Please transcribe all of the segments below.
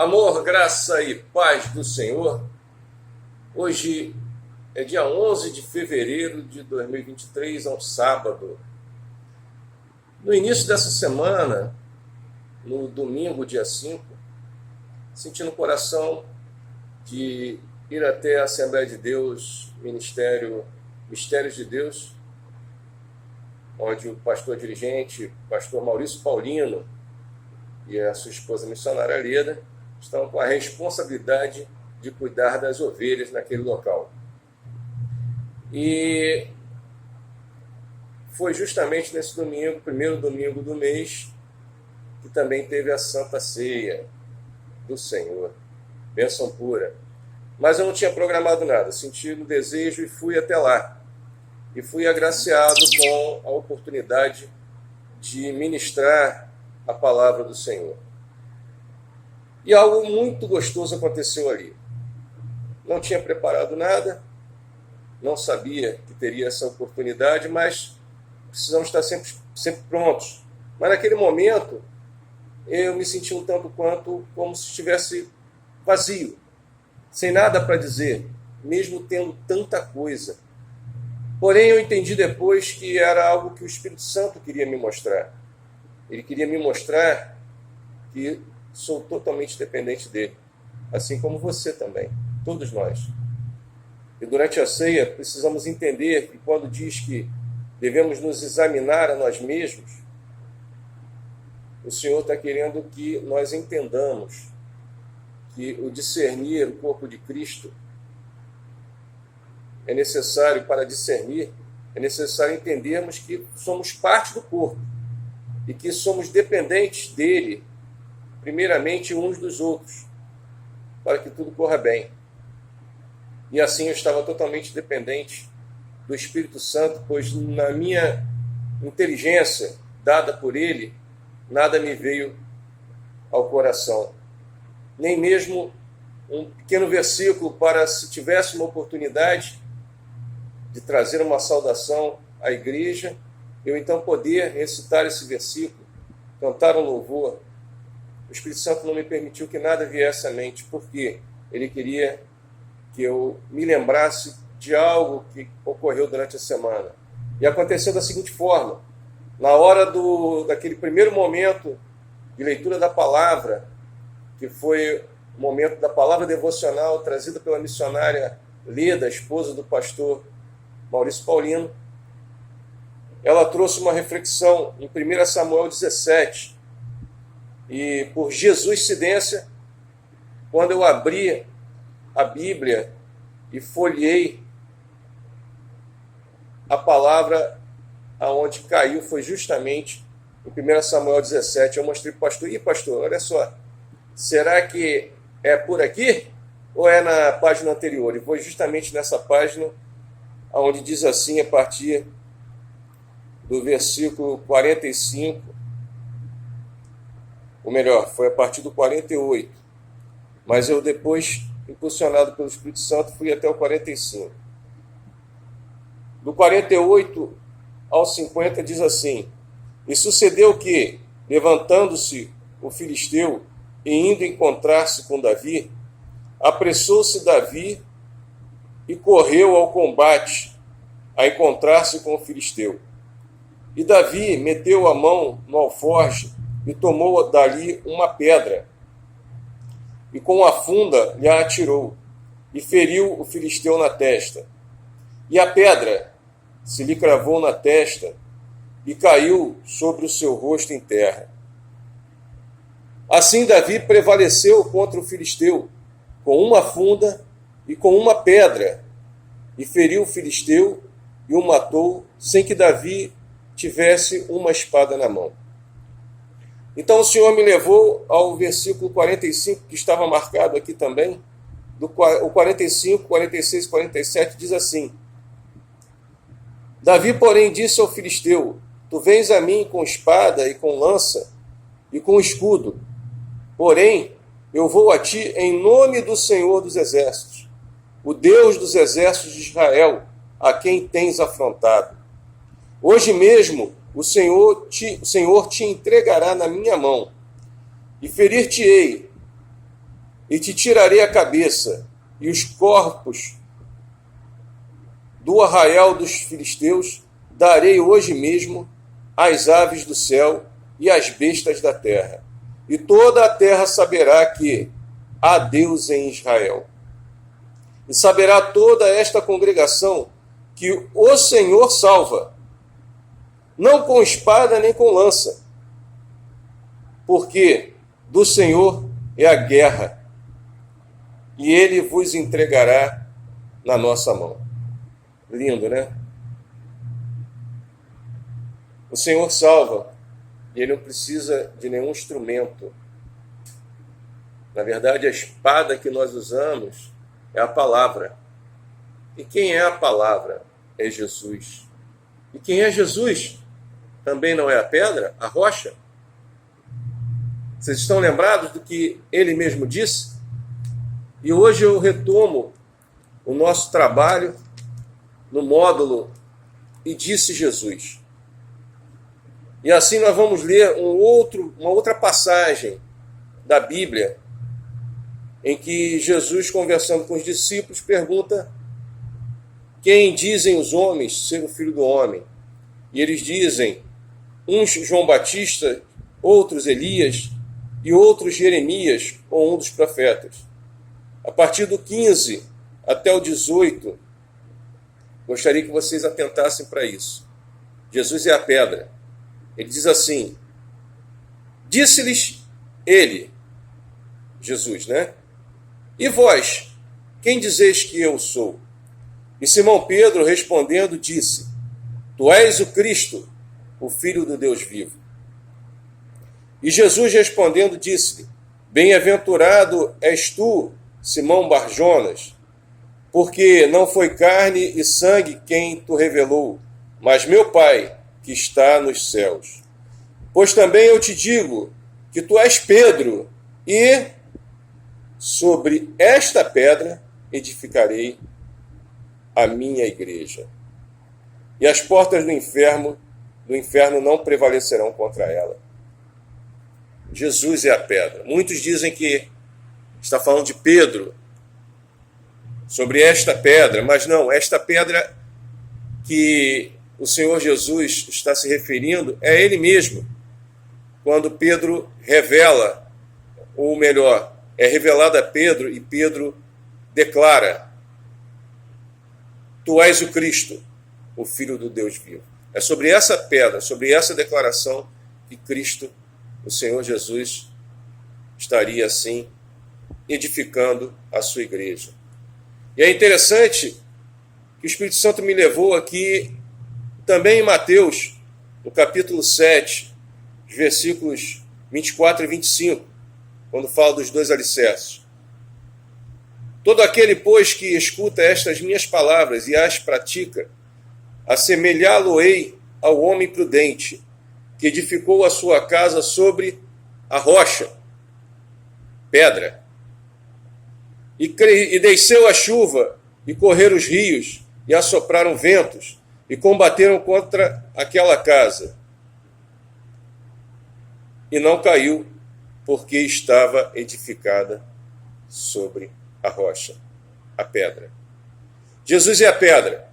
Amor, graça e paz do Senhor. Hoje é dia 11 de fevereiro de 2023, é um sábado. No início dessa semana, no domingo, dia 5, senti no coração de ir até a Assembleia de Deus, Mistérios de Deus, onde o pastor dirigente, pastor Maurício Paulino, e a sua esposa missionária Leda, estão com a responsabilidade de cuidar das ovelhas naquele local. E foi justamente nesse domingo, primeiro domingo do mês, que também teve a Santa Ceia do Senhor. Bênção pura. Mas eu não tinha programado nada, senti o desejo e fui até lá. E fui agraciado com a oportunidade de ministrar a palavra do Senhor. E algo muito gostoso aconteceu ali. Não tinha preparado nada, não sabia que teria essa oportunidade, mas precisamos estar sempre prontos. Mas naquele momento, eu me senti um tanto quanto como se estivesse vazio, sem nada para dizer, mesmo tendo tanta coisa. Porém, eu entendi depois que era algo que o Espírito Santo queria me mostrar. Ele queria me mostrar que sou totalmente dependente dele, assim como você também, todos nós. E durante a ceia precisamos entender que quando diz que devemos nos examinar a nós mesmos, o Senhor está querendo que nós entendamos que o discernir o corpo de Cristo é necessário. Para discernir, é necessário entendermos que somos parte do corpo e que somos dependentes dele, primeiramente uns dos outros, para que tudo corra bem. E assim eu estava totalmente dependente do Espírito Santo, pois na minha inteligência dada por ele, nada me veio ao coração. Nem mesmo um pequeno versículo para, se tivesse uma oportunidade de trazer uma saudação à igreja, eu então poder recitar esse versículo, cantar um louvor. O Espírito Santo não me permitiu que nada viesse à mente, porque ele queria que eu me lembrasse de algo que ocorreu durante a semana. E aconteceu da seguinte forma: na hora daquele primeiro momento de leitura da palavra, que foi o momento da palavra devocional trazida pela missionária Leda, esposa do pastor Maurício Paulino, ela trouxe uma reflexão em 1 Samuel 17, e por Jesuscidência, quando eu abri a Bíblia e folhei, a palavra aonde caiu foi justamente em 1 Samuel 17. Eu mostrei para o pastor: pastor, olha só, será que é por aqui ou é na página anterior? E foi justamente nessa página onde diz assim, a partir do versículo 45, ou melhor, foi a partir do 48, mas eu depois, impulsionado pelo Espírito Santo, fui até o 45. Do 48 ao 50 diz assim: E sucedeu que, levantando-se o filisteu e indo encontrar-se com Davi, apressou-se Davi e correu ao combate a encontrar-se com o filisteu. E Davi meteu a mão no alforje e tomou dali uma pedra, e com a funda lhe atirou, e feriu o filisteu na testa. E a pedra se lhe cravou na testa, e caiu sobre o seu rosto em terra. Assim Davi prevaleceu contra o filisteu, com uma funda e com uma pedra, e feriu o filisteu e o matou, sem que Davi tivesse uma espada na mão. Então o Senhor me levou ao versículo 45, que estava marcado aqui também. O 45, 46 e 47 diz assim: Davi, porém, disse ao filisteu: Tu vens a mim com espada e com lança e com escudo, porém eu vou a ti em nome do Senhor dos Exércitos, o Deus dos exércitos de Israel, a quem tens afrontado. Hoje mesmo o Senhor te entregará na minha mão, e ferir-te-ei, e te tirarei a cabeça e os corpos do arraial dos filisteus darei hoje mesmo às aves do céu e às bestas da terra. E toda a terra saberá que há Deus em Israel. E saberá toda esta congregação que o Senhor salva, não com espada nem com lança, porque do Senhor é a guerra, e ele vos entregará na nossa mão. Lindo, né? O Senhor salva, e ele não precisa de nenhum instrumento. Na verdade, a espada que nós usamos é a palavra. E quem é a palavra? É Jesus. E quem é Jesus? Também não é a pedra, a rocha? Vocês estão lembrados do que ele mesmo disse? E hoje eu retomo o nosso trabalho no módulo E Disse Jesus. E assim nós vamos ler uma outra passagem da Bíblia, em que Jesus, conversando com os discípulos, pergunta: quem dizem os homens ser o Filho do Homem? E eles dizem, uns João Batista, outros Elias, e outros Jeremias, ou um dos profetas. A partir do 15 até o 18, gostaria que vocês atentassem para isso. Jesus é a pedra. Ele diz assim: disse-lhes ele, Jesus, né? E vós, quem dizeis que eu sou? E Simão Pedro, respondendo, disse: tu és o Cristo, o Filho do Deus vivo. E Jesus, respondendo, disse-lhe: bem-aventurado és tu, Simão Barjonas, porque não foi carne e sangue quem tu revelou, mas meu Pai, que está nos céus. Pois também eu te digo que tu és Pedro, e sobre esta pedra edificarei a minha igreja. E as portas do inferno não prevalecerão contra ela. Jesus é a pedra. Muitos dizem que está falando de Pedro, sobre esta pedra, mas não, esta pedra que o Senhor Jesus está se referindo é ele mesmo, quando Pedro revela, ou melhor, é revelado a Pedro e Pedro declara: tu és o Cristo, o Filho do Deus vivo. É sobre essa pedra, sobre essa declaração que Cristo, o Senhor Jesus, estaria assim edificando a sua igreja. E é interessante que o Espírito Santo me levou aqui também em Mateus, no capítulo 7, versículos 24 e 25, quando fala dos dois alicerces. Todo aquele, pois, que escuta estas minhas palavras e as pratica, assemelhá-lo-ei ao homem prudente, que edificou a sua casa sobre a rocha, pedra, e desceu a chuva, e correram os rios, e assopraram ventos, e combateram contra aquela casa. E não caiu, porque estava edificada sobre a rocha, a pedra. Jesus é a pedra.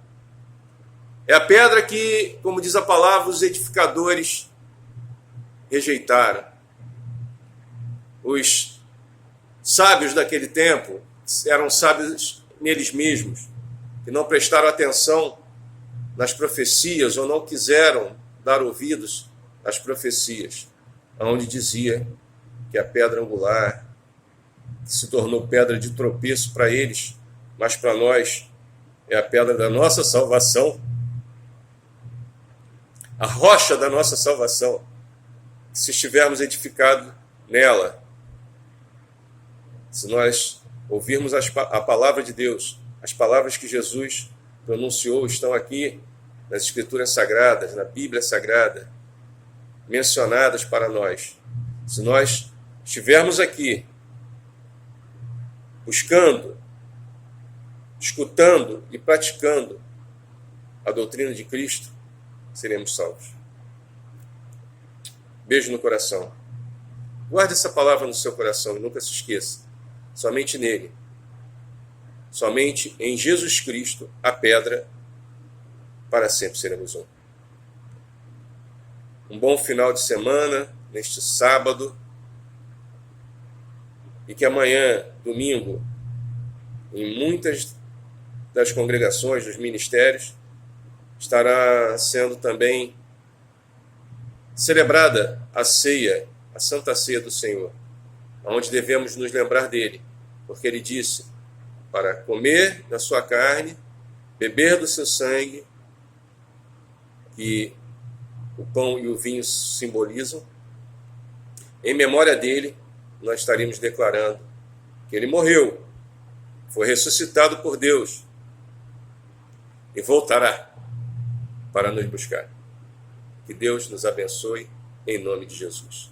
É a pedra que, como diz a palavra, os edificadores rejeitaram. Os sábios daquele tempo eram sábios neles mesmos, que não prestaram atenção nas profecias ou não quiseram dar ouvidos às profecias, onde dizia que a pedra angular, que se tornou pedra de tropeço para eles, mas para nós é a pedra da nossa salvação, a rocha da nossa salvação, se estivermos edificados nela, se nós ouvirmos a palavra de Deus, as palavras que Jesus pronunciou estão aqui nas Escrituras Sagradas, na Bíblia Sagrada, mencionadas para nós. Se nós estivermos aqui buscando, escutando e praticando a doutrina de Cristo, seremos salvos. Beijo no coração. Guarde essa palavra no seu coração e nunca se esqueça. somente nele, somente em Jesus Cristo, a pedra, para sempre seremos um. Um bom final de semana, neste sábado, e que amanhã, domingo, em muitas das congregações, dos ministérios, estará sendo também celebrada a ceia, a Santa Ceia do Senhor, onde devemos nos lembrar dele, porque ele disse para comer da sua carne, beber do seu sangue, que o pão e o vinho simbolizam. Em memória dele, nós estaremos declarando que ele morreu, foi ressuscitado por Deus e voltará para nos buscar. Que Deus nos abençoe, em nome de Jesus.